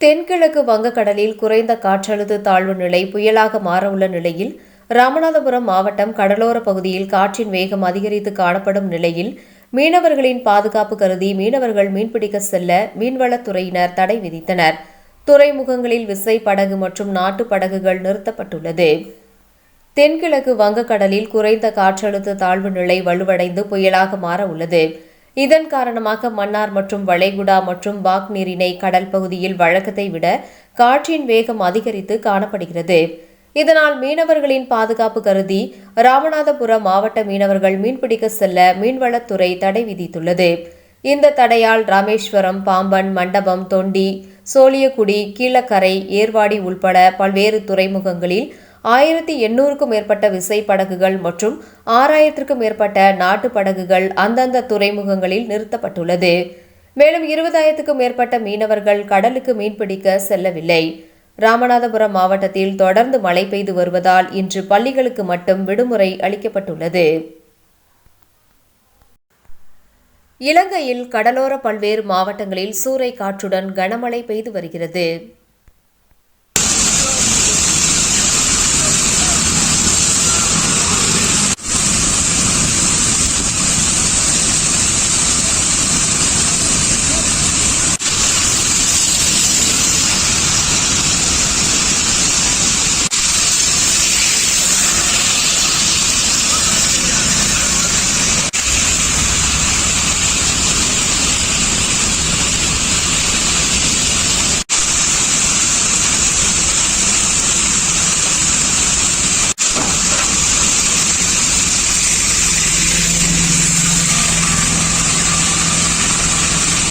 தென்கிழக்கு வங்கக்கடலில் குறைந்த காற்றழுத்த தாழ்வு நிலை புயலாக மாறவுள்ள நிலையில் ராமநாதபுரம் மாவட்டம் கடலோர பகுதியில் காற்றின் வேகம் அதிகரித்து காணப்படும் நிலையில் மீனவர்களின் பாதுகாப்பு கருதி மீனவர்கள் மீன்பிடிக்க செல்ல மீன்வளத்துறையினர் தடை விதித்தனர். துறைமுகங்களில் விசை படகு மற்றும் நாட்டு படகுகள் நிறுத்தப்பட்டுள்ளது. தென்கிழக்கு வங்கக்கடலில் குறைந்த காற்றழுத்த தாழ்வு நிலை வலுவடைந்து புயலாக மாற உள்ளது. இதன் காரணமாக மன்னார் மற்றும் வளைகுடா மற்றும் பாக் நீரிணை கடல் பகுதியில் வழக்கத்தை விட காற்றின் வேகம் அதிகரித்து காணப்படுகிறது. இதனால் மீனவர்களின் பாதுகாப்பு கருதி ராமநாதபுரம் மாவட்ட மீனவர்கள் மீன்பிடிக்க செல்ல மீன்வளத்துறை தடை விதித்துள்ளது. இந்த தடையால் ராமேஸ்வரம், பாம்பன், மண்டபம், தொண்டி, சோழியக்குடி, கீழக்கரை, ஏர்வாடி உள்பட பல்வேறு துறைமுகங்களில் 1800க்கும் மேற்பட்ட விசை படகுகள் மற்றும் 6000க்கும் மேற்பட்ட நாட்டு படகுகள் அந்தந்த துறைமுகங்களில் நிறுத்தப்பட்டுள்ளது. மேலும் 20,000க்கும் மேற்பட்ட மீனவர்கள் கடலுக்கு மீன்பிடிக்க செல்லவில்லை. ராமநாதபுரம் மாவட்டத்தில் தொடர்ந்து மழை பெய்து வருவதால் இன்று பள்ளிகளுக்கு மட்டும் விடுமுறை அளிக்கப்பட்டுள்ளது. இலங்கையில் கடலோர பல்வேறு மாவட்டங்களில் சூறை காற்றுடன் கனமழை பெய்து வருகிறது.